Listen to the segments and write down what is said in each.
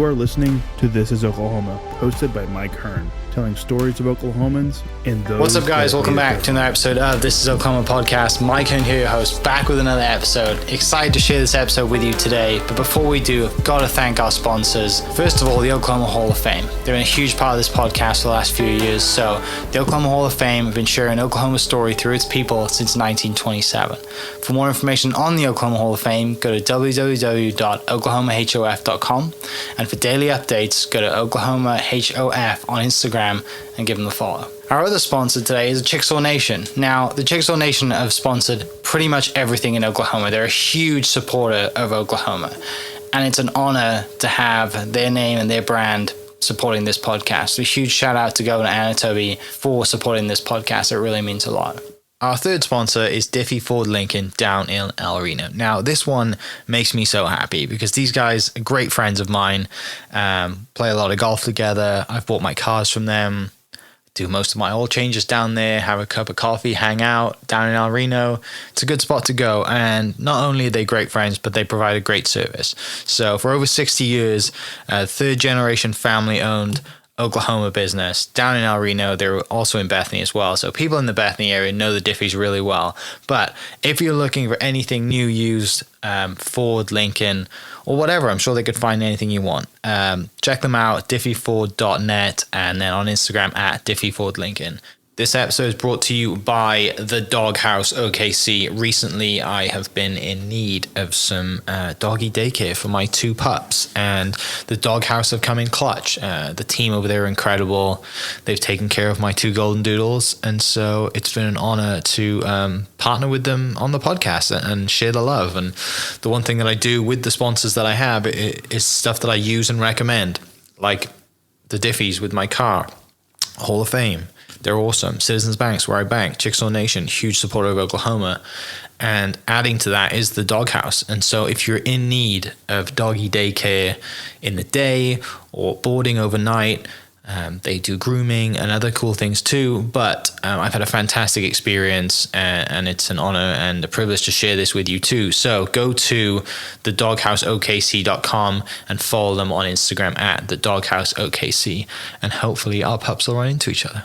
You are listening to This is Oklahoma, hosted by Mike Hearn, telling stories of Oklahomans and those. What's up, guys? Welcome back to another episode of This is Oklahoma podcast. Mike Hearn here, your host, back with another episode. Excited to share this episode with you today. But before we do, I've got to thank our sponsors. First of all, the Oklahoma Hall of Fame. They've been a huge part of this podcast for the last few years. So the Oklahoma Hall of Fame have been sharing Oklahoma's story through its people since 1927. For more information on the Oklahoma Hall of Fame, go to www.oklahomahof.com. And for daily updates, go to Oklahoma HOF on Instagram and give them a follow. Our other sponsor today is Chickasaw Nation. Now, the Chickasaw Nation have sponsored pretty much everything in Oklahoma. They're a huge supporter of Oklahoma. And it's an honor to have their name and their brand supporting this podcast. A huge shout out to Governor Anatobi for supporting this podcast. It really means a lot. Our third sponsor is Diffie Ford Lincoln down in El Reno. Now, this one makes me so happy because these guys are great friends of mine, play a lot of golf together. I've bought my cars from them, do most of my oil changes down there, have a cup of coffee, hang out down in El Reno. It's a good spot to go. And not only are they great friends, but they provide a great service. So for over 60 years, third generation family owned Oklahoma business down in El Reno. They're also in Bethany as well. So people in the Bethany area know the Diffies really well. But if you're looking for anything new, used, Ford, Lincoln, or whatever, I'm sure they could find anything you want. Check them out, diffieford.net, and then on Instagram at diffiefordlincoln. This episode is brought to you by the Doghouse OKC. Recently, I have been in need of some doggy daycare for my two pups, and the Doghouse have come in clutch. The team over there are incredible. They've taken care of my two golden doodles, and so it's been an honor to partner with them on the podcast and share the love. And the one thing that I do with the sponsors that I have is stuff that I use and recommend, like the Diffies with my car, Hall of Fame. They're awesome. Citizens Banks, where I bank. Chickasaw Nation, huge supporter of Oklahoma. And adding to that is the Doghouse. And so if you're in need of doggy daycare in the day or boarding overnight, they do grooming and other cool things too. But I've had a fantastic experience, and it's an honor and a privilege to share this with you too. So go to thedogHouseOKC.com and follow them on Instagram at thedogHouseOKC. And hopefully our pups will run into each other.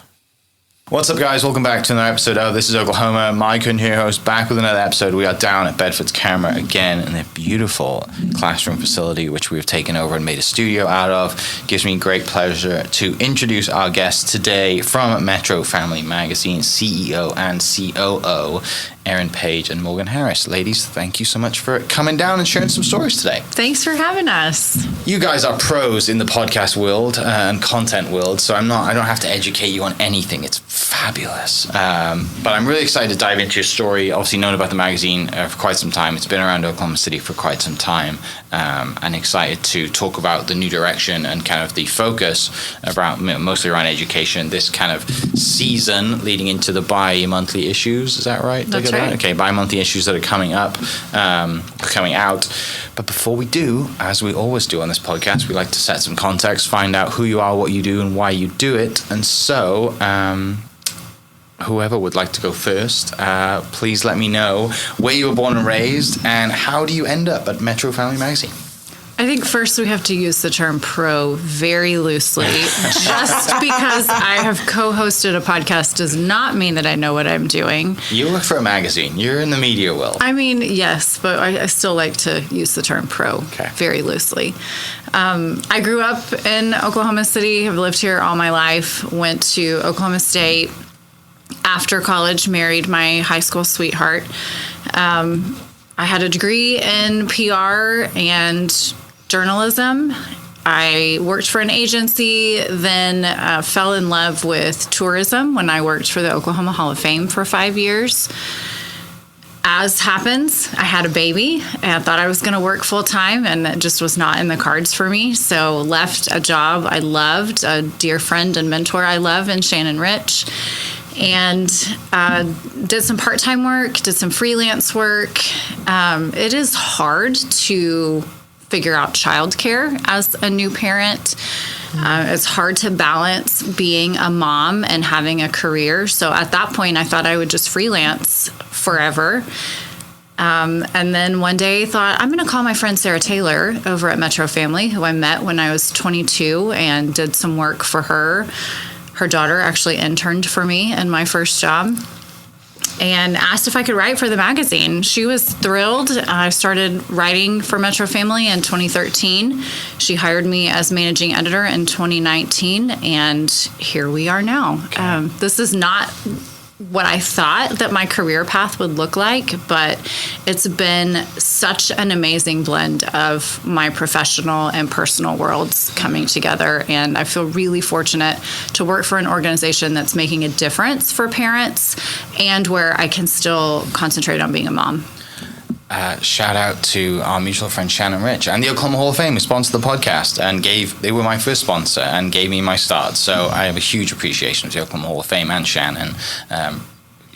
What's up, guys? Welcome back to another episode of This is Oklahoma. Mike Hearn here, host, back with another episode. We are down at Bedford's Camera again in their beautiful classroom facility, which we've taken over and made a studio out of. It gives me great pleasure to introduce our guest today from MetroFamily Magazine, CEO and COO, Erin Page and Morgan Harris. Ladies, thank you so much for coming down and sharing some stories today. Thanks for having us. You guys are pros in the podcast world and content world, so I don't have to educate you on anything. It's fabulous. But I'm really excited to dive into your story. Obviously known about the magazine for quite some time. It's been around Oklahoma City for quite some time. And excited to talk about the new direction and kind of the focus around, mostly around education, this kind of season leading into the bi-monthly issues. Is that right? That's right. Okay, bi-monthly issues that are coming out. But before we do, as we always do on this podcast, we like to set some context, find out who you are, what you do, and why you do it. And so, whoever would like to go first, please let me know where you were born and raised, and how do you end up at MetroFamily Magazine? I think first we have to use the term pro very loosely. Just because I have co-hosted a podcast does not mean that I know what I'm doing. You work for a magazine. You're in the media world. I mean, yes, but I still like to use the term pro very loosely. I grew up in Oklahoma City. I've lived here all my life. Went to Oklahoma State. After college, married my high school sweetheart. I had a degree in PR and journalism. I worked for an agency, then fell in love with tourism when I worked for the Oklahoma Hall of Fame for 5 years. As happens, I had a baby and I thought I was going to work full time, and that just was not in the cards for me. So left a job I loved, a dear friend and mentor I love in Shannon Rich, and did some part-time work, did some freelance work. It is hard to figure out childcare as a new parent. It's hard to balance being a mom and having a career. So at that point, I thought I would just freelance forever. And then one day thought, I'm going to call my friend Sarah Taylor over at MetroFamily, who I met when I was 22 and did some work for her. Her daughter actually interned for me in my first job, and asked if I could write for the magazine. She was thrilled. I started writing for MetroFamily in 2013. She hired me as managing editor in 2019, and here we are now. Okay. This is not what I thought that my career path would look like, but it's been such an amazing blend of my professional and personal worlds coming together. And I feel really fortunate to work for an organization that's making a difference for parents and where I can still concentrate on being a mom. Shout out to our mutual friend Shannon Rich and the Oklahoma Hall of Fame, who sponsored the podcast and they were my first sponsor and gave me my start. So I have a huge appreciation for the Oklahoma Hall of Fame and Shannon.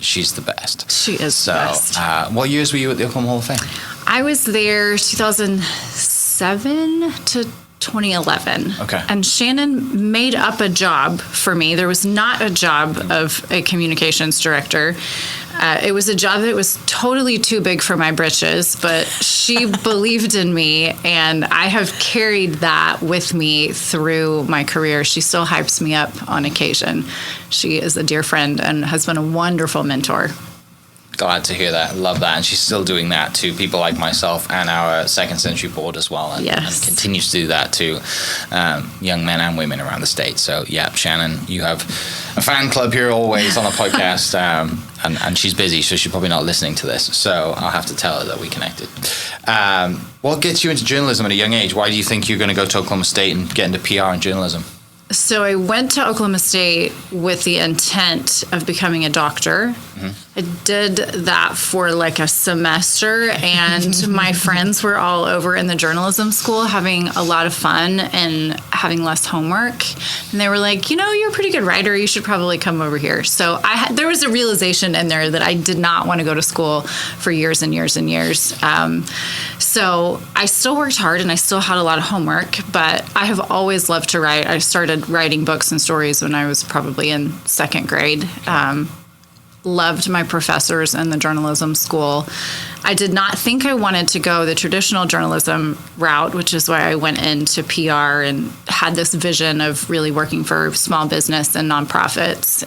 She's the best. She is the best. What years were you at the Oklahoma Hall of Fame? I was there 2007 to 2011. Okay. And Shannon made up a job for me. There was not a job of a communications director. It was a job that was totally too big for my britches, but she believed in me, and I have carried that with me through my career. She still hypes me up on occasion. She is a dear friend and has been a wonderful mentor. Glad to hear that. Love that. And she's still doing that to people like myself and our Second Century board as well. And, yes. And continues to do that to young men and women around the state. So, yeah, Shannon, you have a fan club here always on a podcast. And she's busy, so she's probably not listening to this. So I'll have to tell her that we connected. What gets you into journalism at a young age? Why do you think you're going to go to Oklahoma State and get into PR and journalism? So I went to Oklahoma State with the intent of becoming a doctor. Mm-hmm. I did that for like a semester, and my friends were all over in the journalism school having a lot of fun and having less homework. And they were like, you're a pretty good writer. You should probably come over here. So there was a realization in there that I did not want to go to school for years and years and years. So I still worked hard and I still had a lot of homework, but I have always loved to write. I started writing books and stories when I was probably in second grade. Loved my professors in the journalism school. I did not think I wanted to go the traditional journalism route, which is why I went into PR and had this vision of really working for small business and nonprofits.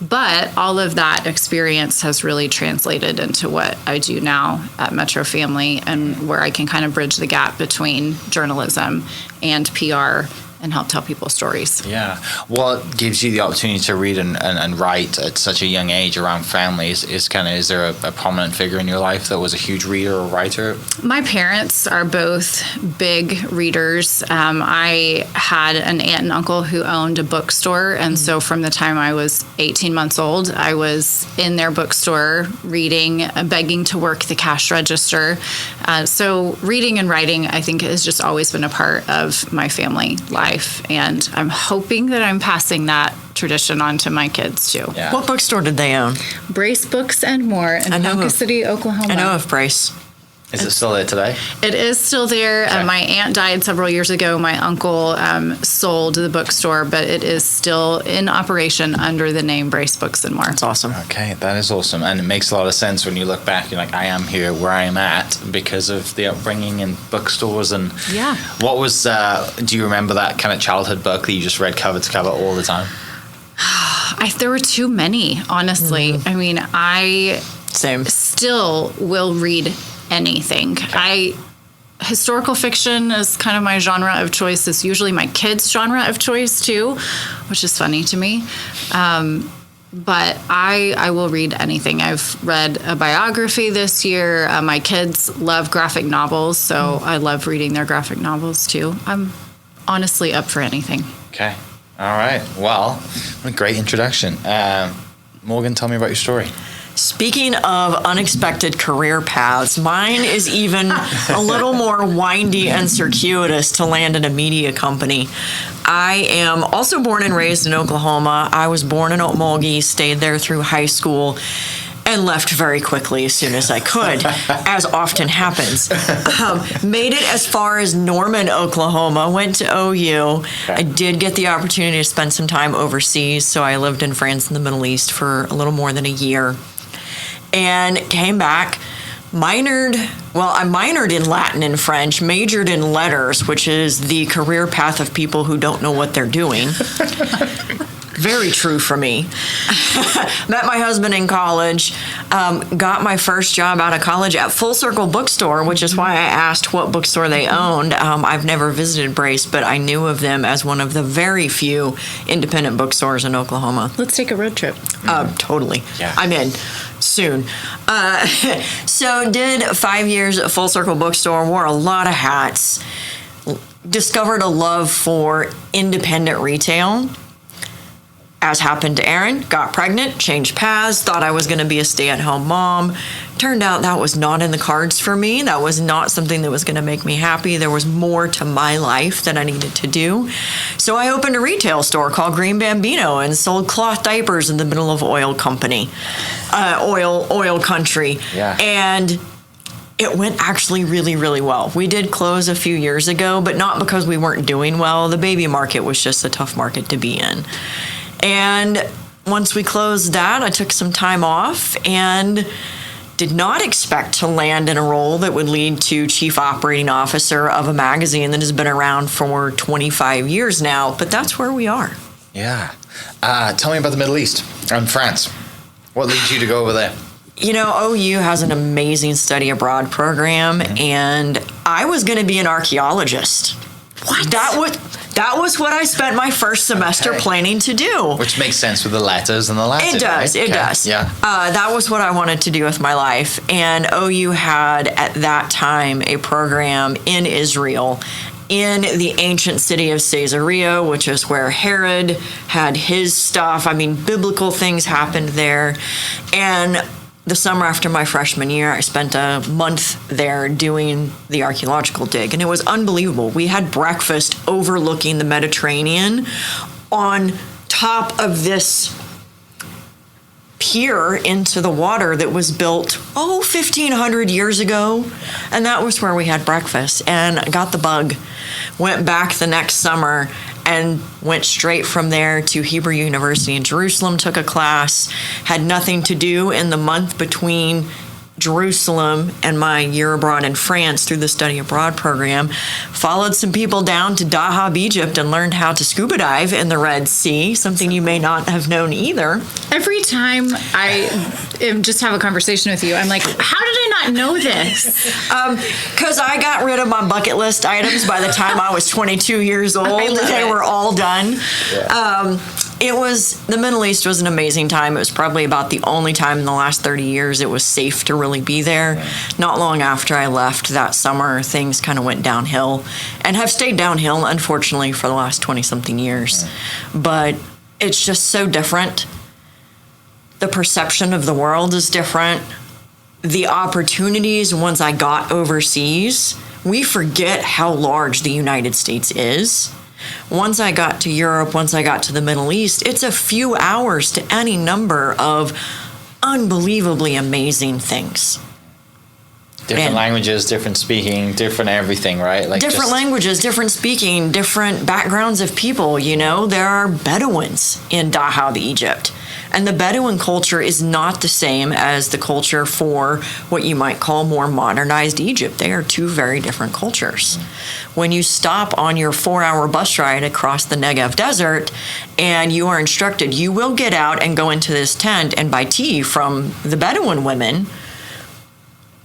But all of that experience has really translated into what I do now at MetroFamily, and where I can kind of bridge the gap between journalism and PR and help tell people stories. Yeah. What gives you the opportunity to read and write at such a young age around families? Is there a prominent figure in your life that was a huge reader or writer? My parents are both big readers. I had an aunt and uncle who owned a bookstore, and so from the time I was 18 months old, I was in their bookstore reading, begging to work the cash register. So reading and writing, I think, has just always been a part of my family life. And I'm hoping that I'm passing that tradition on to my kids too. Yeah. What bookstore did they own? Brace Books and More in Ponca City, Oklahoma. I know of Brace. Is it still there today? It is still there. Okay. My aunt died several years ago. My uncle sold the bookstore, but it is still in operation under the name Brace Books and More. That's awesome. Okay, that is awesome. And it makes a lot of sense when you look back. You're like, I am here where I am at because of the upbringing in bookstores. And yeah. What was, do you remember that kind of childhood book that you just read cover to cover all the time? There were too many, honestly. I mean, I still will read anything. Okay. Historical fiction is kind of my genre of choice. It's usually my kids' genre of choice too, which is funny to me. But I will read anything. I've read a biography this year. My kids love graphic novels, so I love reading their graphic novels too. I'm honestly up for anything. Okay. All right. Well, what a great introduction. Morgan, tell me about your story. Speaking of unexpected career paths, mine is even a little more windy and circuitous to land in a media company. I am also born and raised in Oklahoma. I was born in Okmulgee, stayed there through high school, and left very quickly as soon as I could, as often happens. Made it as far as Norman, Oklahoma, went to OU. Okay. I did get the opportunity to spend some time overseas, so I lived in France and the Middle East for a little more than a year. And came back, I minored in Latin and French, majored in letters, which is the career path of people who don't know what they're doing. Very true for me. Met my husband in college, got my first job out of college at Full Circle Bookstore, which is why I asked what bookstore they owned. I've never visited Brace, but I knew of them as one of the very few independent bookstores in Oklahoma. Let's take a road trip. Totally. Yeah. I'm in soon. So did 5 years at Full Circle Bookstore, wore a lot of hats, discovered a love for independent retail. As happened to Erin, got pregnant, changed paths, thought I was going to be a stay-at-home mom. Turned out that was not in the cards for me. That was not something that was going to make me happy. There was more to my life that I needed to do. So I opened a retail store called Green Bambino and sold cloth diapers in the middle of oil country. Yeah. And it went actually really, really well. We did close a few years ago, but not because we weren't doing well. The baby market was just a tough market to be in. And once we closed that, I took some time off and did not expect to land in a role that would lead to chief operating officer of a magazine that has been around for 25 years now. But that's where we are. Yeah. Tell me about the Middle East and France. What leads you to go over there? You know, OU has an amazing study abroad program, and I was going to be an archaeologist. What? That was what I spent my first semester planning to do. Which makes sense with the letters and the Latin. It does. Right? It does. Yeah. That was what I wanted to do with my life. And OU had, at that time, a program in Israel in the ancient city of Caesarea, which is where Herod had his stuff. I mean, biblical things happened there. And the summer after my freshman year, I spent a month there doing the archaeological dig, and it was unbelievable. We had breakfast overlooking the Mediterranean on top of this pier into the water that was built, 1,500 years ago. And that was where we had breakfast. And I got the bug, went back the next summer, and went straight from there to Hebrew University in Jerusalem, took a class, had nothing to do in the month between Jerusalem and my year abroad in France through the study abroad program, followed some people down to Dahab, Egypt, and learned how to scuba dive in the Red Sea, something you may not have known either. Every time I just have a conversation with you, I'm like, how did I not know this? Because I got rid of my bucket list items by the time I was 22 years old. They were all done. Yeah. The Middle East was an amazing time. It was probably about the only time in the last 30 years it was safe to really be there. Right. Not long after I left that summer, things kind of went downhill and have stayed downhill, unfortunately, for the last 20-something years. Right. But it's just so different. The perception of the world is different. The opportunities, once I got overseas, we forget how large the United States is. Once I got to Europe, once I got to the Middle East, it's a few hours to any number of unbelievably amazing things. Different languages, different speaking, different everything, right? Like different languages, different speaking, different backgrounds of people, you know. There are Bedouins in Dahab, Egypt. And the Bedouin culture is not the same as the culture for what you might call more modernized Egypt. They are two very different cultures. When you stop on your 4-hour bus ride across the Negev desert and you are instructed, you will get out and go into this tent and buy tea from the Bedouin women,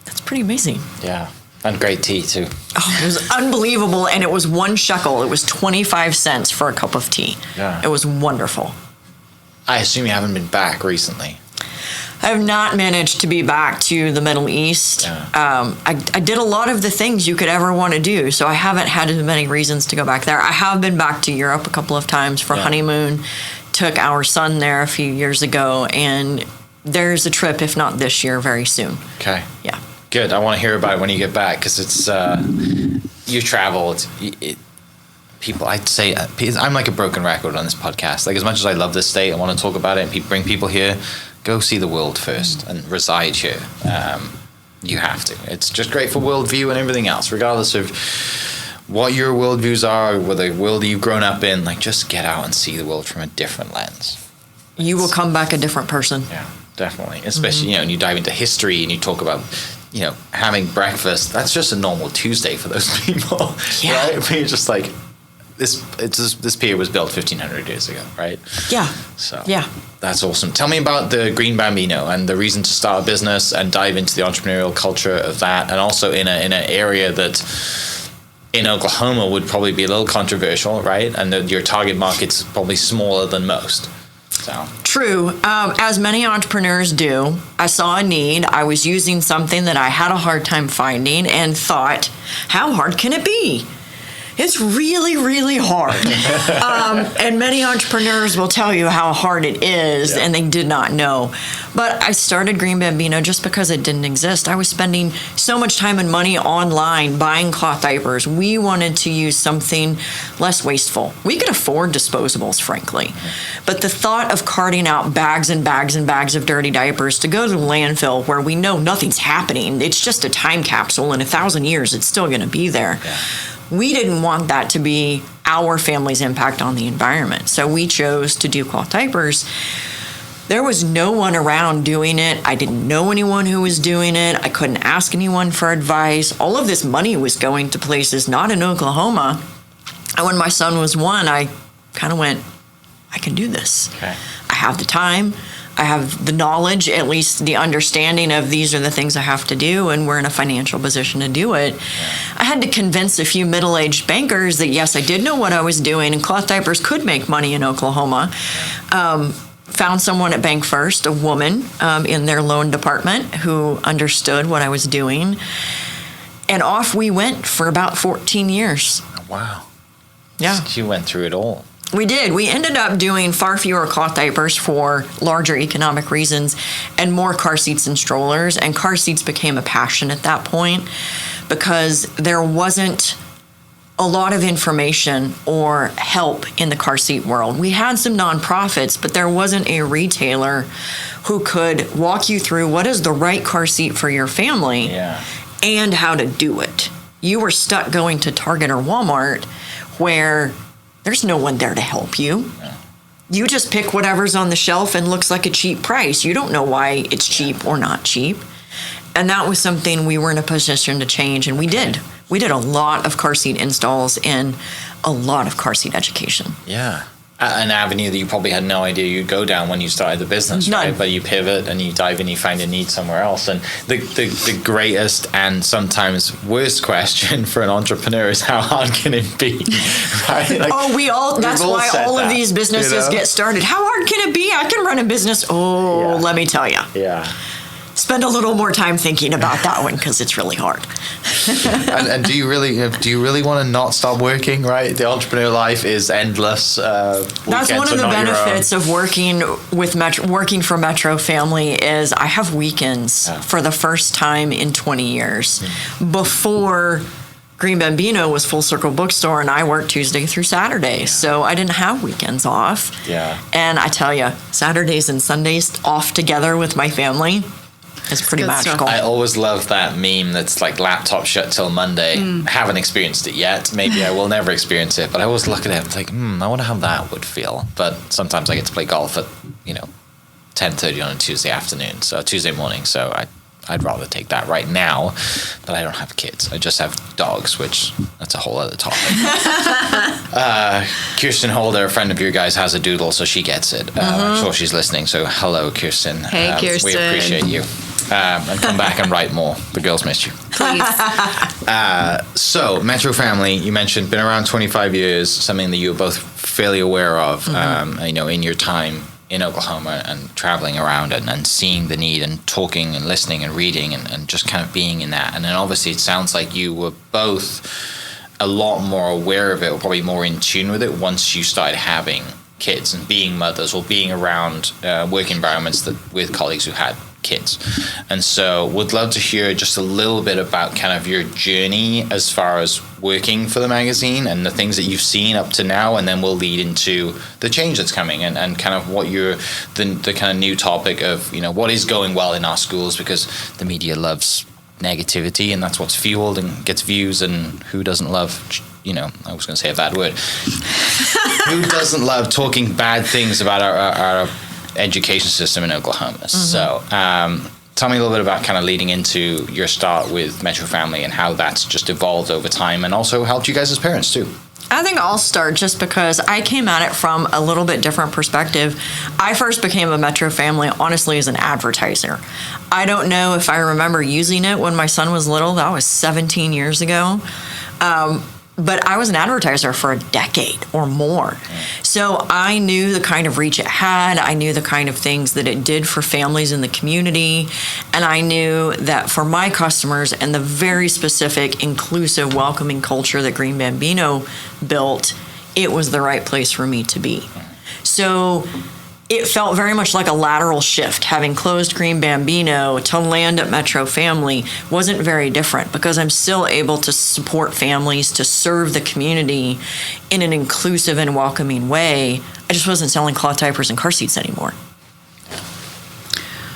that's pretty amazing. Yeah. And great tea, too. Oh, it was unbelievable. And it was 1 shekel. It was 25 cents for a cup of tea. Yeah. It was wonderful. I assume you haven't been back recently. I have not managed to be back to the Middle East. Yeah. I did a lot of the things you could ever want to do, so I haven't had as many reasons to go back there. I have been back to Europe a couple of times for honeymoon. Took our son there a few years ago, and there's a trip, if not this year, very soon. Okay. Yeah. Good. I want to hear about it when you get back, because it's you travel. People, I'd say, I'm like a broken record on this podcast. Like, as much as I love this state, I want to talk about it and bring people here. Go see the world first and reside here. You have to. It's just great for worldview and everything else, regardless of what your worldviews are, what the world you've grown up in. Like, just get out and see the world from a different lens. You will come back a different person. Yeah. definitely. Especially, you know, when you dive into history and you talk about, you know, having breakfast, that's just a normal Tuesday for those people, right? I mean, you're just like, this pier was built 1,500 years ago, right? Yeah. So yeah, that's awesome. Tell me about the Green Bambino and the reason to start a business and dive into the entrepreneurial culture of that, and also in an area that in Oklahoma would probably be a little controversial, right? And your target market's probably smaller than most. So. True. As many entrepreneurs do, I saw a need. I was using something that I had a hard time finding and thought, how hard can it be? It's really, really hard. And many entrepreneurs will tell you how hard it is, and they did not know. But I started Green Bambino just because it didn't exist. I was spending so much time and money online buying cloth diapers. We wanted to use something less wasteful. We could afford disposables, frankly. But the thought of carting out bags and bags and bags of dirty diapers to go to the landfill where we know nothing's happening, it's just a time capsule. In 1,000 years, it's still going to be there. Yeah. We didn't want that to be our family's impact on the environment. So we chose to do cloth diapers. There was no one around doing it. I didn't know anyone who was doing it. I couldn't ask anyone for advice. All of this money was going to places not in Oklahoma. And when my son was 1, I kind of went, I can do this. Okay. I have the time. I have the knowledge, at least the understanding of these are the things I have to do, and we're in a financial position to do it. I had to convince a few middle-aged bankers that, yes, I did know what I was doing, and cloth diapers could make money in Oklahoma. Found someone at Bank First, a woman in their loan department who understood what I was doing, and off we went for about 14 years. Wow. Yeah. You went through it all. We did. We ended up doing far fewer cloth diapers for larger economic reasons and more car seats and strollers. And car seats became a passion at that point because there wasn't a lot of information or help in the car seat world. We had some nonprofits, but there wasn't a retailer who could walk you through what is the right car seat for your family and how to do it. You were stuck going to Target or Walmart where there's no one there to help you. You just pick whatever's on the shelf and looks like a cheap price. You don't know why it's cheap or not cheap. And that was something we were in a position to change, and we did. We did a lot of car seat installs and a lot of car seat education. Yeah. An avenue that you probably had no idea you'd go down when you started the business, right? But you pivot and you dive in, you find a need somewhere else. And the greatest and sometimes worst question for an entrepreneur is how hard can it be? Right? Like, that's why all of these businesses get started. How hard can it be? I can run a business. Let me tell you. Yeah. Spend a little more time thinking about that one because it's really hard. and do you really want to not stop working? Right, the entrepreneur life is endless. That's one of the benefits of working for MetroFamily is I have weekends for the first time in 20 years. Before Green Bambino was Full Circle Bookstore, and I worked Tuesday through Saturday, so I didn't have weekends off. Yeah, and I tell you, Saturdays and Sundays off together with my family. It's pretty magical. I always love that meme that's like laptop shut till Monday. Haven't experienced it yet. Maybe I will never experience it, but I always look at it and think, I wonder how that would feel. But sometimes I get to play golf at, 10:30 on a Tuesday afternoon, so Tuesday morning. So I'd rather take that right now, but I don't have kids. I just have dogs, which that's a whole other topic. Kirsten Holder, a friend of your guys, has a doodle, so she gets it. I'm sure she's listening. So hello, Kirsten. Hey, Kirsten. We appreciate you. And come back and write more. The girls missed you. Please. So, MetroFamily, you mentioned, been around 25 years, something that you were both fairly aware of, in your time in Oklahoma and traveling around and seeing the need and talking and listening and reading and just kind of being in that. And then obviously it sounds like you were both a lot more aware of it, or probably more in tune with it once you started having kids and being mothers or being around work environments with colleagues who had kids. And so would love to hear just a little bit about kind of your journey as far as working for the magazine and the things that you've seen up to now, and then we'll lead into the change that's coming and kind of what the kind of new topic of, what is going well in our schools, because the media loves negativity and that's what's fueled and gets views, and who doesn't love, I was going to say a bad word. Who doesn't love talking bad things about education system in Oklahoma. So tell me a little bit about kind of leading into your start with MetroFamily and how that's just evolved over time and also helped you guys as parents too. I think I'll start just because I came at it from a little bit different perspective. I first became a MetroFamily, honestly, as an advertiser. I don't know if I remember using it when my son was little. That was 17 years ago. But I was an advertiser for a decade or more. So I knew the kind of reach it had. I knew the kind of things that it did for families in the community. And I knew that for my customers and the very specific, inclusive, welcoming culture that Green Bambino built, it was the right place for me to be. So it felt very much like a lateral shift. Having closed Green Bambino to land at MetroFamily wasn't very different because I'm still able to support families, to serve the community in an inclusive and welcoming way. I just wasn't selling cloth diapers and car seats anymore.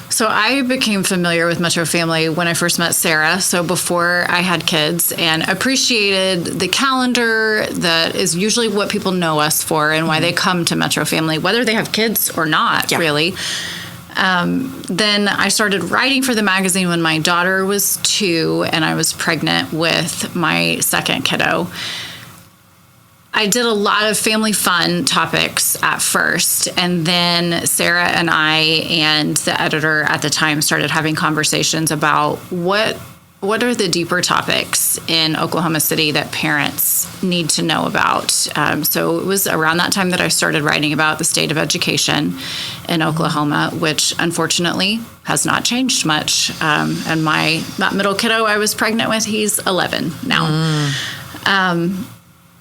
So I became familiar with MetroFamily when I first met Sarah, so before I had kids, and appreciated the calendar that is usually what people know us for and why they come to MetroFamily, whether they have kids or not, really. Then I started writing for the magazine when my daughter was 2 and I was pregnant with my second kiddo. I did a lot of family fun topics at first, and then Sarah and I and the editor at the time started having conversations about what are the deeper topics in Oklahoma City that parents need to know about. So it was around that time that I started writing about the state of education in Oklahoma, which unfortunately has not changed much. And that middle kiddo I was pregnant with, he's 11 now.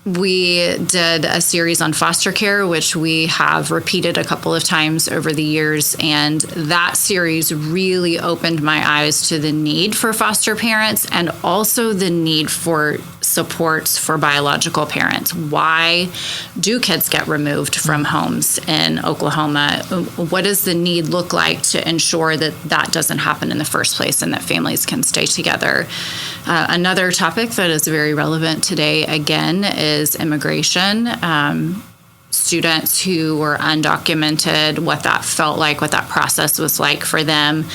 We did a series on foster care, which we have repeated a couple of times over the years. And that series really opened my eyes to the need for foster parents and also the need for supports for biological parents. Why do kids get removed from homes in Oklahoma? What does the need look like to ensure that that doesn't happen in the first place and that families can stay together? Another topic that is very relevant today, again, is immigration. Students who were undocumented, what that felt like, what that process was like for them,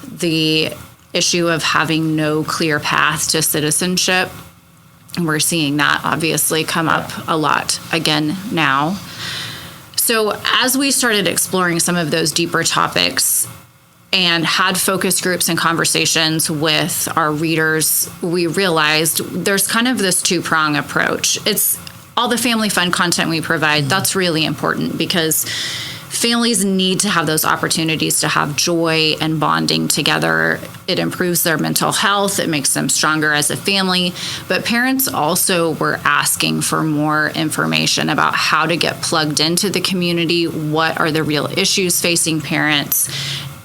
the issue of having no clear path to citizenship. We're seeing that obviously come up a lot again now. So as we started exploring some of those deeper topics and had focus groups and conversations with our readers, we realized there's kind of this two-prong approach. It's all the family fun content we provide. That's really important because families need to have those opportunities to have joy and bonding together. It improves their mental health. It makes them stronger as a family. But parents also were asking for more information about how to get plugged into the community. What are the real issues facing parents?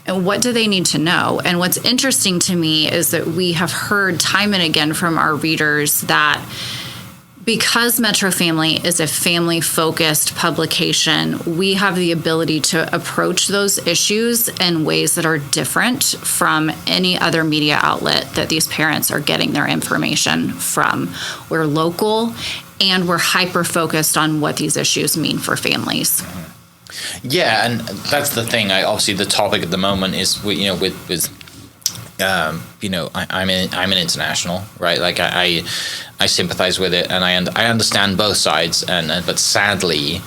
And what do they need to know? And what's interesting to me is that we have heard time and again from our readers that because MetroFamily is a family-focused publication, we have the ability to approach those issues in ways that are different from any other media outlet that these parents are getting their information from. We're local, and we're hyper-focused on what these issues mean for families. Yeah, and that's the thing. Obviously, the topic at the moment is, I'm an international, right? Like I sympathize with it, and I understand both sides, but sadly,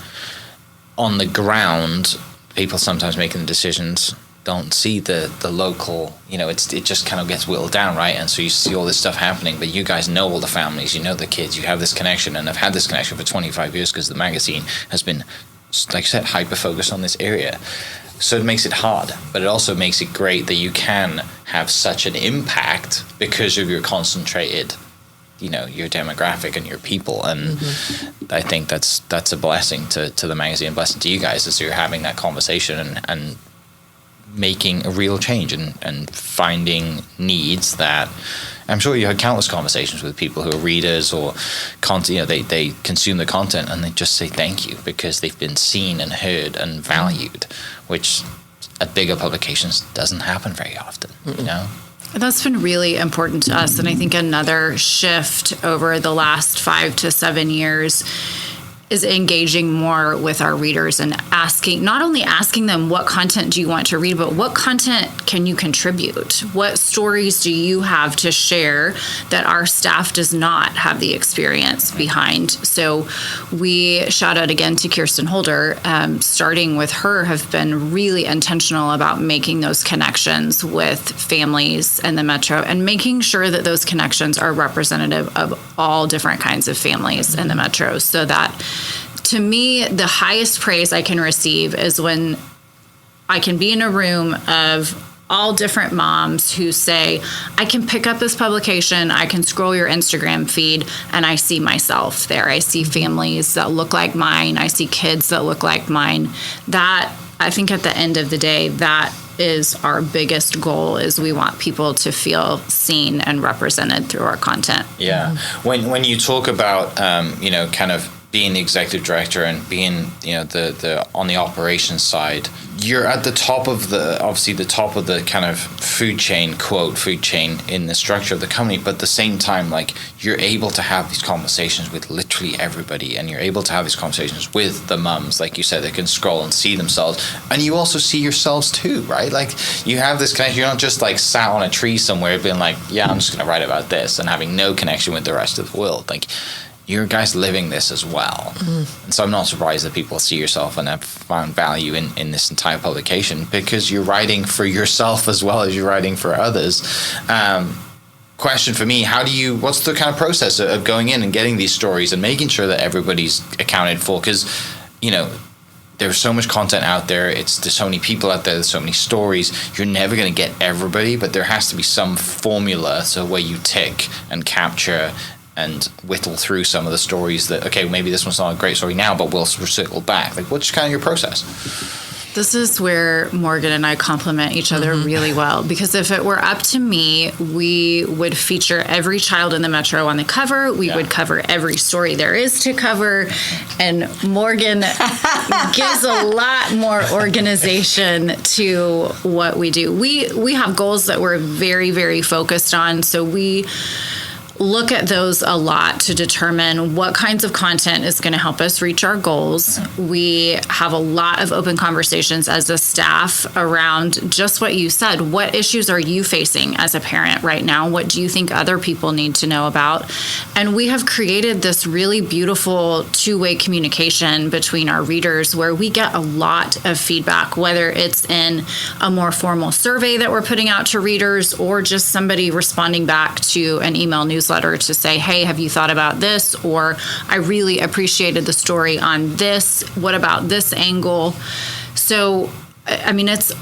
on the ground, people sometimes making the decisions don't see the local. It just kind of gets whittled down, right? And so you see all this stuff happening, but you guys know all the families, you know the kids, you have this connection, and I've had this connection for 25 years because the magazine has been, like I said, hyper focused on this area. So it makes it hard, but it also makes it great that you can have such an impact because of your concentrated, your demographic and your people. And I think that's a blessing to the magazine, a blessing to you guys as you're having that conversation and making a real change and finding needs that I'm sure you had countless conversations with people who are readers or content, they consume the content and they just say thank you because they've been seen and heard and valued, which at bigger publications doesn't happen very often, That's been really important to us. And I think another shift over the last 5 to 7 years is engaging more with our readers and not only asking them what content do you want to read, but what content can you contribute? What stories do you have to share that our staff does not have the experience behind? So we shout out again to Kirsten Holder, starting with her, have been really intentional about making those connections with families in the Metro and making sure that those connections are representative of all different kinds of families in the Metro, so that to me, the highest praise I can receive is when I can be in a room of all different moms who say, I can pick up this publication, I can scroll your Instagram feed, and I see myself there. I see families that look like mine. I see kids that look like mine. That, I think at the end of the day, that is our biggest goal, is we want people to feel seen and represented through our content. Yeah. When you talk about, kind of being the executive director and being, the on the operations side, you're at the top of the kind of food chain, quote, food chain in the structure of the company. But at the same time, like, you're able to have these conversations with literally everybody, and you're able to have these conversations with the mums, like you said, they can scroll and see themselves. And you also see yourselves too, right? Like, you have this connection. You're not just like sat on a tree somewhere being like, yeah, I'm just going to write about this, and having no connection with the rest of the world. Like, you guys living this as well. And so I'm not surprised that people see yourself and have found value in this entire publication, because you're writing for yourself as well as you're writing for others. Question for me, what's the kind of process of going in and getting these stories and making sure that everybody's accounted for? Because, there's so much content out there. There's so many people out there. There's so many stories. You're never going to get everybody, but there has to be some formula where you tick and capture and whittle through some of the stories that, okay, maybe this one's not a great story now, but we'll circle back. Like, what's kind of your process? This is where Morgan and I complement each other really well, because if it were up to me, we would feature every child in the Metro on the cover. We would cover every story there is to cover. And Morgan gives a lot more organization to what we do. We have goals that we're very, very focused on. So we look at those a lot to determine what kinds of content is going to help us reach our goals. We have a lot of open conversations as a staff around just what you said. What issues are you facing as a parent right now? What do you think other people need to know about? And we have created this really beautiful two-way communication between our readers, where we get a lot of feedback, whether it's in a more formal survey that we're putting out to readers, or just somebody responding back to an email newsletter to say, hey, have you thought about this? Or I really appreciated the story on this. What about this angle? So, I mean, it's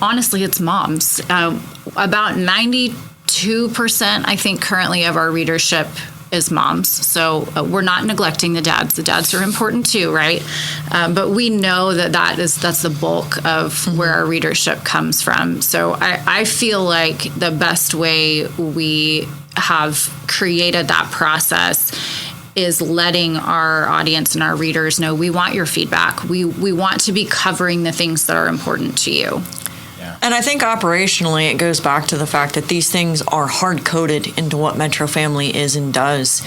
moms. About 92%, I think, currently of our readership is moms. So we're not neglecting the dads. The dads are important too, right? But we know that's the bulk of where our readership comes from. So I feel like the best way we have created that process is letting our audience and our readers know, we want your feedback. We want to be covering the things that are important to you. And I think operationally, it goes back to the fact that these things are hard-coded into what MetroFamily is and does.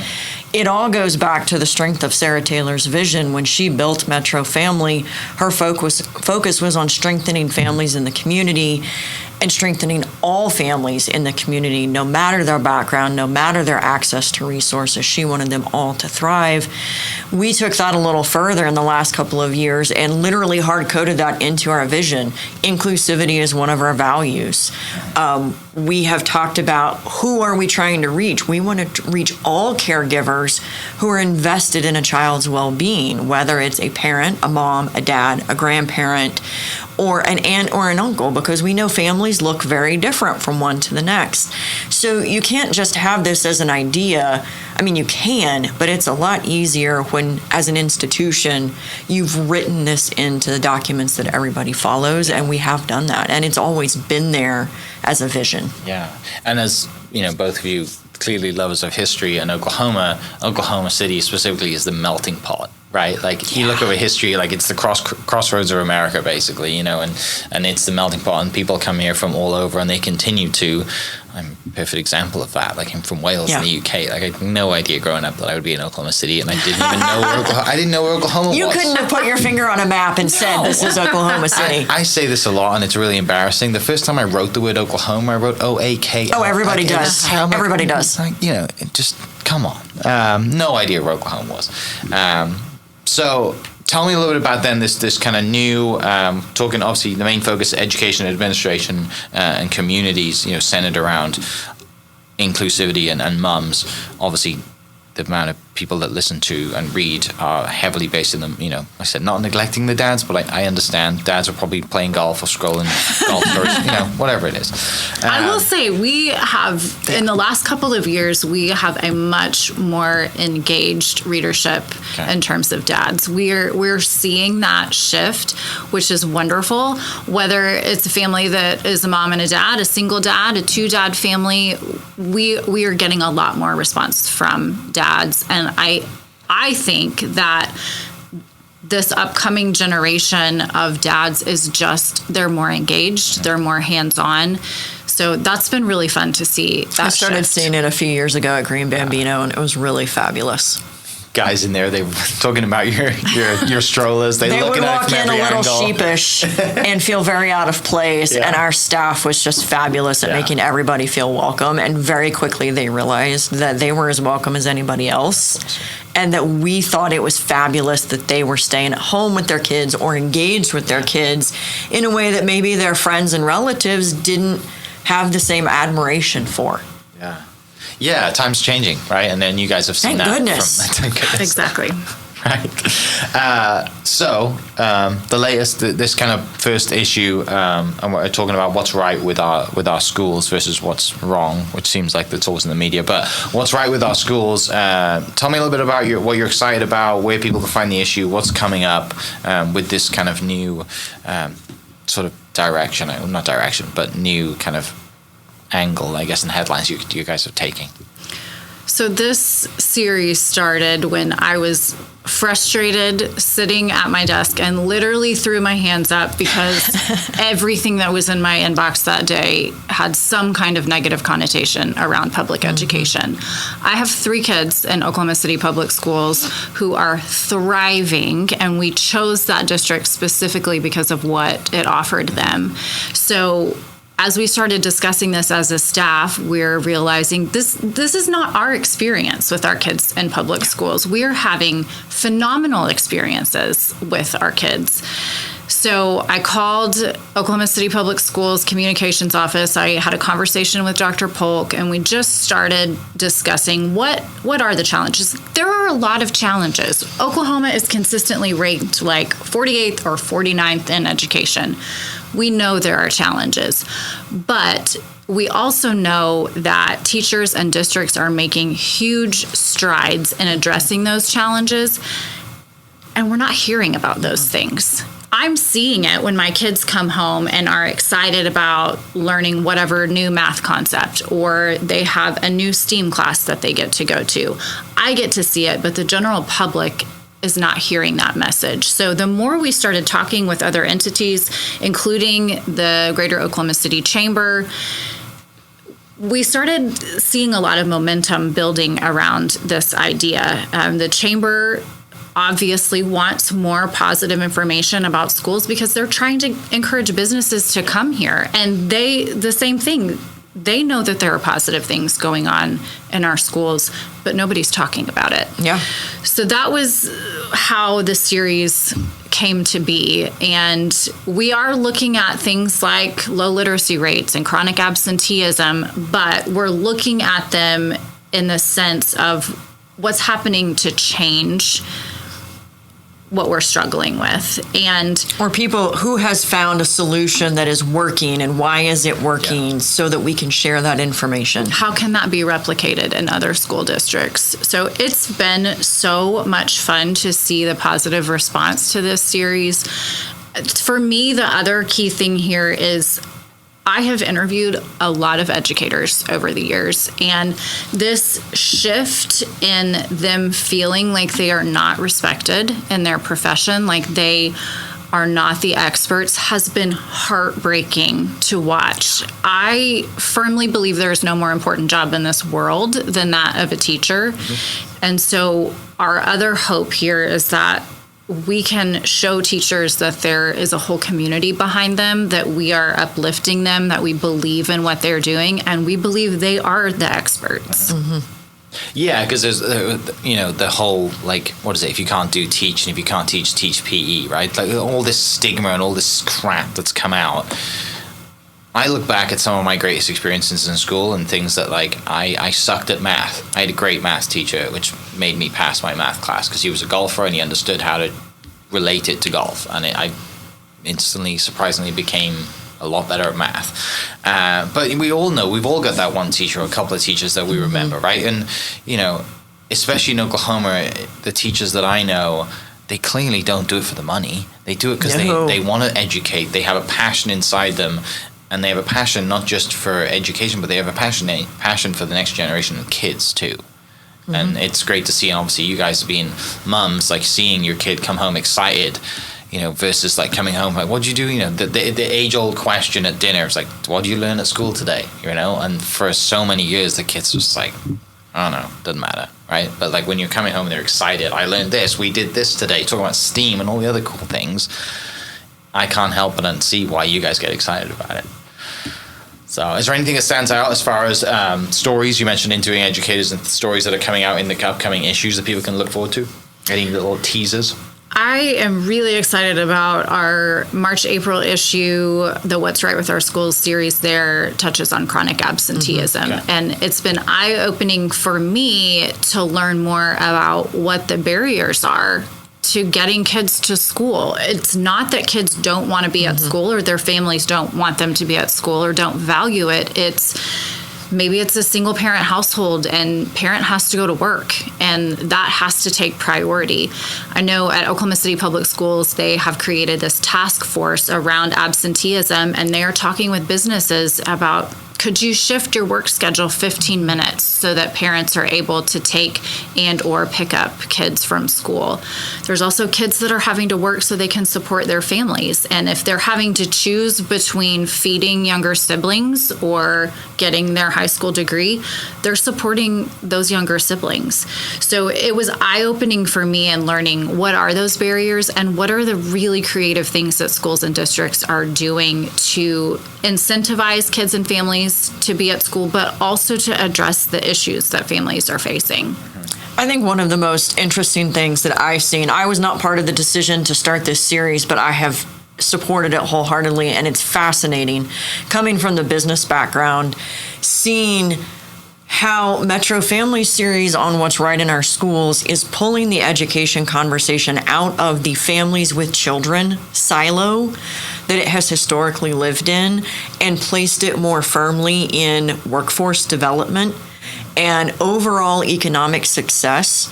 It all goes back to the strength of Sarah Taylor's vision. When she built MetroFamily, her focus was on strengthening families in the community and strengthening all families in the community, no matter their background, no matter their access to resources. She wanted them all to thrive. We took that a little further in the last couple of years and literally hard-coded that into our vision. Inclusivity is one of our values. We have talked about, who are we trying to reach? We want to reach all caregivers who are invested in a child's well-being, whether it's a parent, a mom, a dad, a grandparent, or an aunt or an uncle, because we know families look very different from one to the next. So you can't just have this as an idea. I mean, you can, but it's a lot easier when, as an institution, you've written this into the documents that everybody follows, and we have done that. And it's always been there as a vision. Yeah. And as, both of you clearly lovers of history, and Oklahoma City specifically is the melting pot, right? Like, you look over history, like, it's the crossroads of America, basically, and it's the melting pot, and people come here from all over, and they continue to. I'm a perfect example of that. Like, I'm from Wales Yeah. in the UK. Like, I had no idea growing up that I would be in Oklahoma City, and I didn't even know I didn't know where Oklahoma was. You couldn't have put your finger on a map and said, this is Oklahoma City. I say this a lot, and it's really embarrassing. The first time I wrote the word Oklahoma, I wrote O-A-K. Oh, everybody does. Everybody does. Like, you know, just come on. No idea where Oklahoma was. So tell me a little bit about then this kind of new, talking obviously the main focus is education, administration, and communities, you know, centered around inclusivity and mums. Obviously, the amount of people that listen to and read are heavily based in them. You know, I said not neglecting the dads, but I understand dads are probably playing golf or scrolling golf stories, you know, whatever it is. I will say we have, in the last couple of years, we have a much more engaged readership in terms of dads. We're seeing that shift, which is wonderful. Whether it's a family that is a mom and a dad, a single dad, a two dad family, we are getting a lot more response from dads. And I think that this upcoming generation of dads is just, they're more engaged, they're more hands-on. So that's been really fun to see. I started seeing it a few years ago at Green Bambino, and it was really fabulous. Guys in there, they were talking about your strollers. They would walk in a little angle. sheepish and feel very out of place, and our staff was just fabulous at making everybody feel welcome, and very quickly they realized that they were as welcome as anybody else, and that we thought it was fabulous that they were staying at home with their kids or engaged with their kids in a way that maybe their friends and relatives didn't have the same admiration for. Yeah. Yeah, time's changing, right? And then you guys have seen Thank that. goodness. Thank goodness. Exactly. Right. So the latest, this kind of first issue, and we're talking about what's right with our schools versus what's wrong, which seems like that's always in the media. But what's right with our schools? Tell me a little bit about what you're excited about, where people can find the issue, what's coming up with this kind of new sort of direction, not direction, but new kind of angle, I guess, and headlines you guys are taking. So this series started when I was frustrated sitting at my desk and literally threw my hands up because everything that was in my inbox that day had some kind of negative connotation around public education. I have 3 kids in Oklahoma City Public Schools who are thriving, and we chose that district specifically because of what it offered them. So as we started discussing this as a staff, we're realizing this is not our experience with our kids in public schools. We're having phenomenal experiences with our kids. So I called Oklahoma City Public Schools Communications Office. I had a conversation with Dr. Polk, and we just started discussing what are the challenges. There are a lot of challenges. Oklahoma is consistently ranked like 48th or 49th in education. We know there are challenges, but we also know that teachers and districts are making huge strides in addressing those challenges, and we're not hearing about those things. I'm seeing it when my kids come home and are excited about learning whatever new math concept, or they have a new STEAM class that they get to go to. I get to see it, but the general public is not hearing that message. So the more we started talking with other entities, including the Greater Oklahoma City Chamber, we started seeing a lot of momentum building around this idea. The Chamber obviously wants more positive information about schools because they're trying to encourage businesses to come here. And the same thing, they know that there are positive things going on in our schools, but nobody's talking about it. Yeah. So that was how the series came to be. And we are looking at things like low literacy rates and chronic absenteeism, but we're looking at them in the sense of what's happening to change what we're struggling with. And or people who has found a solution that is working, and why is it working, so that we can share that information. How can that be replicated in other school districts? So it's been so much fun to see the positive response to this series. For me, the other key thing here is I have interviewed a lot of educators over the years, and this shift in them feeling like they are not respected in their profession, like they are not the experts has been heartbreaking to watch. I firmly believe there is no more important job in this world than that of a teacher. And so our other hope here is that we can show teachers that there is a whole community behind them, that we are uplifting them, that we believe in what they're doing, and we believe they are the experts. Yeah, because there's, the whole, like, what is it? If you can't do teach, and if you can't teach, teach PE, right? Like, all this stigma and all this crap that's come out. I look back at some of my greatest experiences in school and things that, like, I sucked at math. I had a great math teacher, which made me pass my math class because he was a golfer and he understood how to relate it to golf. And I instantly, surprisingly, became a lot better at math. But we all know, we've all got that one teacher or a couple of teachers that we remember, right? And, especially in Oklahoma, the teachers that I know, they clearly don't do it for the money. They do it because they want to educate. They have a passion inside them. And they have a passion not just for education, but they have a passion for the next generation of kids too. And it's great to see, and obviously you guys being mums, like seeing your kid come home excited, versus like coming home like, what'd you do? The age-old question at dinner is like, what did you learn at school today? And for so many years, the kid's just like, I don't know, doesn't matter, right? But like when you're coming home and they're excited, I learned this, we did this today, talking about STEAM and all the other cool things, I can't help but see why you guys get excited about it. So is there anything that stands out as far as stories? You mentioned interviewing educators and stories that are coming out in the upcoming issues that people can look forward to? Any little teasers? I am really excited about our March-April issue. The What's Right with Our Schools series there touches on chronic absenteeism. Okay. And it's been eye-opening for me to learn more about what the barriers are to getting kids to school. It's not that kids don't want to be at school or their families don't want them to be at school or don't value it. Maybe it's a single parent household and parent has to go to work and that has to take priority. I know at Oklahoma City Public Schools, they have created this task force around absenteeism and they are talking with businesses about, could you shift your work schedule 15 minutes so that parents are able to take and or pick up kids from school? There's also kids that are having to work so they can support their families. And if they're having to choose between feeding younger siblings or getting their high school degree, they're supporting those younger siblings. So it was eye-opening for me in learning what are those barriers and what are the really creative things that schools and districts are doing to incentivize kids and families to be at school, but also to address the issues that families are facing. I think one of the most interesting things that I've seen, I was not part of the decision to start this series, but I have supported it wholeheartedly, and it's fascinating. Coming from the business background, seeing how MetroFamily series on What's Right in Our Schools is pulling the education conversation out of the families with children silo that it has historically lived in and placed it more firmly in workforce development and overall economic success,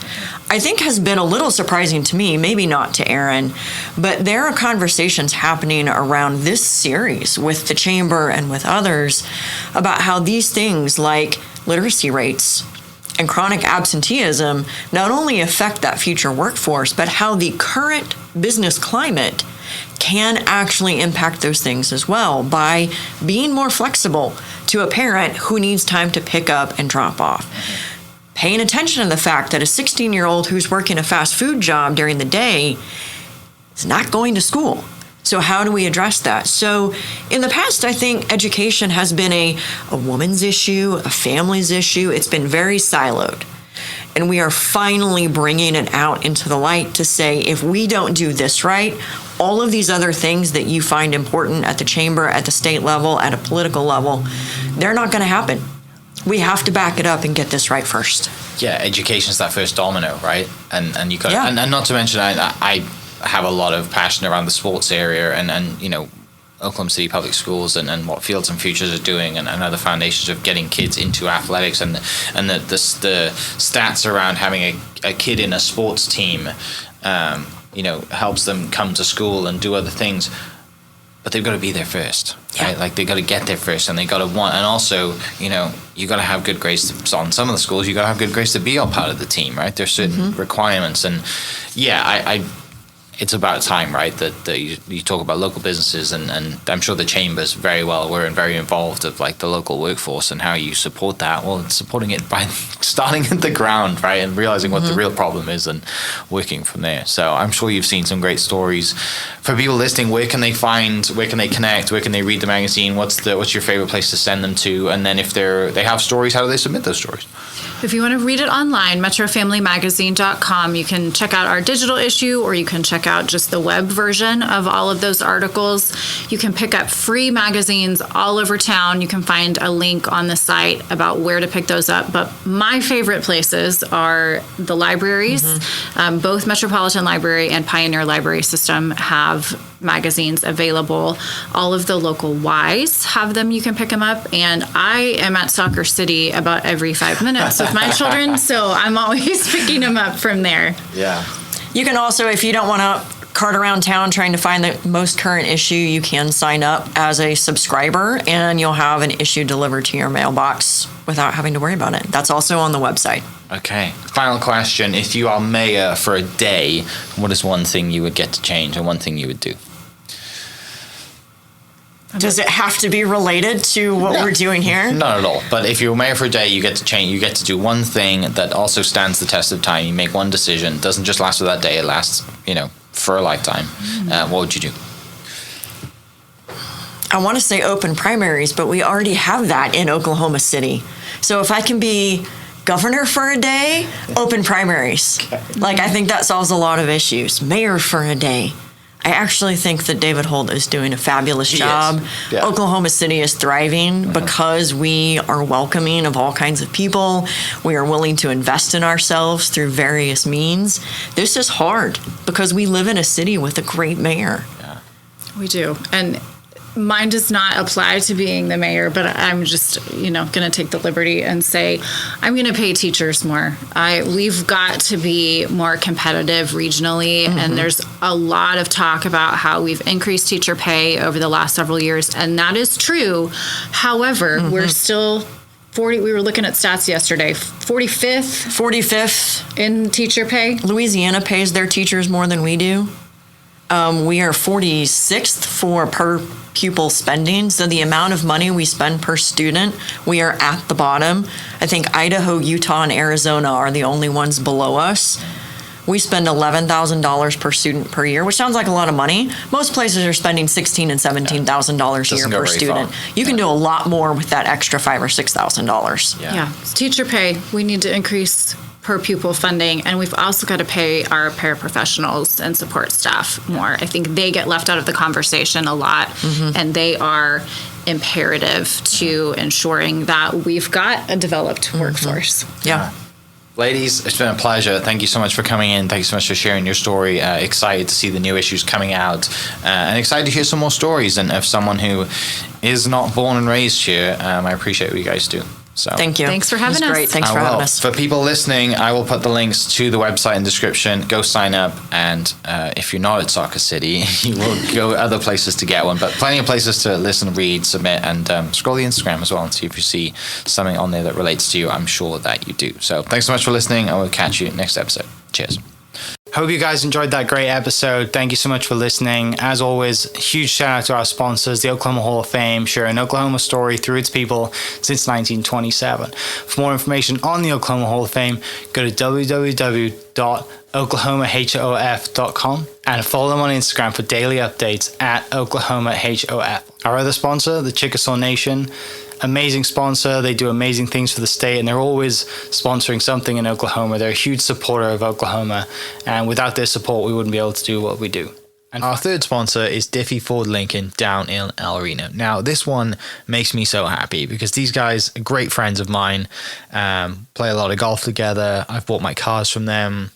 I think has been a little surprising to me, maybe not to Erin, but there are conversations happening around this series with the Chamber and with others about how these things like literacy rates and chronic absenteeism not only affect that future workforce, but how the current business climate can actually impact those things as well by being more flexible to a parent who needs time to pick up and drop off. Paying attention to the fact that a 16-year-old who's working a fast food job during the day is not going to school. So how do we address that? So in the past, I think education has been a woman's issue, a family's issue. It's been very siloed. And we are finally bringing it out into the light to say, if we don't do this right, all of these other things that you find important at the chamber, at the state level, at a political level, they're not going to happen. We have to back it up and get this right first. Yeah, education's that first domino, right? And you got, and not to mention, I have a lot of passion around the sports area and you know, Oklahoma City Public Schools and what Fields and Futures are doing and other foundations of getting kids into athletics and the stats around having a kid in a sports team, you know, helps them come to school and do other things. But they've got to be there first, right? Like, they've got to get there first, and they've got to want. And also, you know, you got to have good grades. On some of the schools, you got to have good grades to be all part of the team, right? There's certain requirements. And, yeah, it's about time, right, that you talk about local businesses, and I'm sure the chambers very well were very involved of like the local workforce and how you support that. Well, it's supporting it by starting at the ground, right, and realizing what the real problem is and working from there. So I'm sure you've seen some great stories. For people listening, where can they connect, where can they read the magazine? What's your favorite place to send them to? And then if they have stories, how do they submit those stories? If you want to read it online, MetroFamilyMagazine.com, you can check out our digital issue, or you can check out just the web version of all of those articles. You can pick up free magazines all over town. You can find a link on the site about where to pick those up. But my favorite places are the libraries. Both Metropolitan Library and Pioneer Library System have magazines available. All of the local Ys have them. You can pick them up. And I am at Soccer City about every 5 minutes with my children, so I'm always picking them up from there. Yeah. You can also, if you don't want to cart around town trying to find the most current issue, you can sign up as a subscriber and you'll have an issue delivered to your mailbox without having to worry about it. That's also on the website. Okay. Final question. If you are mayor for a day, what is one thing you would get to change and one thing you would do? Does it have to be related to what we're doing here? Not at all. But if you're mayor for a day, you get to change. You get to do one thing that also stands the test of time. You make one decision. It doesn't just last for that day. It lasts, for a lifetime. What would you do? I want to say open primaries, but we already have that in Oklahoma City. So if I can be governor for a day, open primaries. Okay. I think that solves a lot of issues. Mayor for a day. I actually think that David Holt is doing a fabulous job. Yeah. Oklahoma City is thriving because we are welcoming of all kinds of people. We are willing to invest in ourselves through various means. This is hard because we live in a city with a great mayor. Yeah. We do. And mine does not apply to being the mayor, but I'm just, going to take the liberty and say I'm going to pay teachers more. We've got to be more competitive regionally, and there's a lot of talk about how we've increased teacher pay over the last several years, and that is true. However, we're still 40. We were looking at stats yesterday. 45th in teacher pay. Louisiana pays their teachers more than we do. We are 46th for per pupil spending. So the amount of money we spend per student, we are at the bottom. I think Idaho, Utah, and Arizona are the only ones below us. We spend $11,000 per student per year, which sounds like a lot of money. Most places are spending $16,000 and $17,000 a year per student. You can do a lot more with that extra $5,000 or $6,000. Yeah. Teacher pay, we need to increase per pupil funding, and we've also got to pay our paraprofessionals and support staff more. I think they get left out of the conversation a lot, and they are imperative to ensuring that we've got a developed workforce. Yeah. Ladies, it's been a pleasure. Thank you so much for coming in. Thank you so much for sharing your story. Excited to see the new issues coming out, and excited to hear some more stories and of someone who is not born and raised here. I appreciate what you guys do. So thank you. Thanks for having us. Great. Thanks for having us. For people listening, I will put the links to the website in the description. Go sign up, and if you're not at Soccer City, you will go other places to get one. But plenty of places to listen, read, submit, and scroll the Instagram as well and see if you see something on there that relates to you. I'm sure that you do. So thanks so much for listening. I will catch you next episode. Cheers. Hope you guys enjoyed that great episode. Thank you so much for listening. As always, huge shout out to our sponsors, the Oklahoma Hall of Fame, sharing Oklahoma story through its people since 1927. For more information on the Oklahoma Hall of Fame, go to www.oklahomahof.com and follow them on Instagram for daily updates at oklahomahof. Our other sponsor, the Chickasaw Nation, amazing sponsor. They do amazing things for the state, and they're always sponsoring something in Oklahoma. They're a huge supporter of Oklahoma, and without their support, we wouldn't be able to do what we do. And our third sponsor is Diffie Ford Lincoln down in El Reno. Now, this one makes me so happy because these guys are great friends of mine, play a lot of golf together. I've bought my cars from them,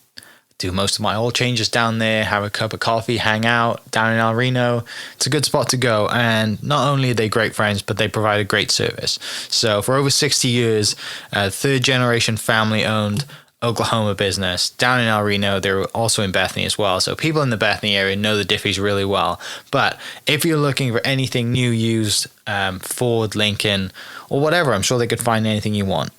do most of my oil changes down there, have a cup of coffee, hang out down in El Reno. It's a good spot to go. And not only are they great friends, but they provide a great service. So for over 60 years, third generation family owned Oklahoma business down in El Reno. They're also in Bethany as well. So people in the Bethany area know the Diffies really well. But if you're looking for anything new, used, Ford, Lincoln, or whatever, I'm sure they could find anything you want.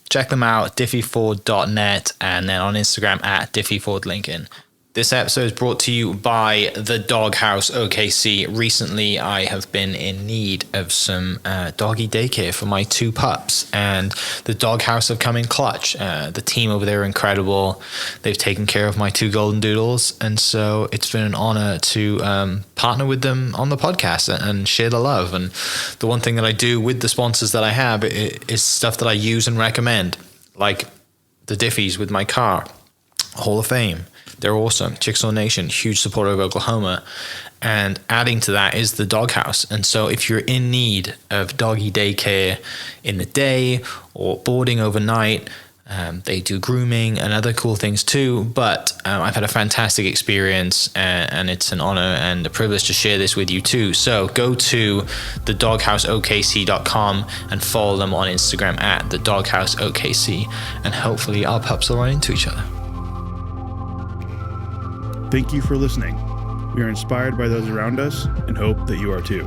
Check them out, diffieford.net, and then on Instagram at diffiefordlincoln. This episode is brought to you by the Doghouse OKC. Recently, I have been in need of some doggy daycare for my 2 pups, and the Doghouse have come in clutch. The team over there are incredible. They've taken care of my 2 golden doodles, and so it's been an honor to partner with them on the podcast and share the love. And the one thing that I do with the sponsors that I have is stuff that I use and recommend, like the Diffies with my car, Hall of Fame. They're awesome. Chickasaw Nation, huge supporter of Oklahoma. And adding to that is the Doghouse. And so if you're in need of doggy daycare in the day or boarding overnight, they do grooming and other cool things too. But I've had a fantastic experience, and it's an honor and a privilege to share this with you too. So go to thedogHouseOKC.com and follow them on Instagram at thedogHouseOKC. And hopefully our pups will run into each other. Thank you for listening. We are inspired by those around us and hope that you are too.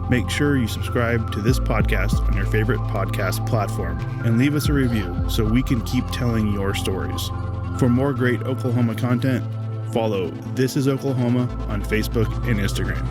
Make sure you subscribe to this podcast on your favorite podcast platform and leave us a review so we can keep telling your stories. For more great Oklahoma content, follow This Is Oklahoma on Facebook and Instagram.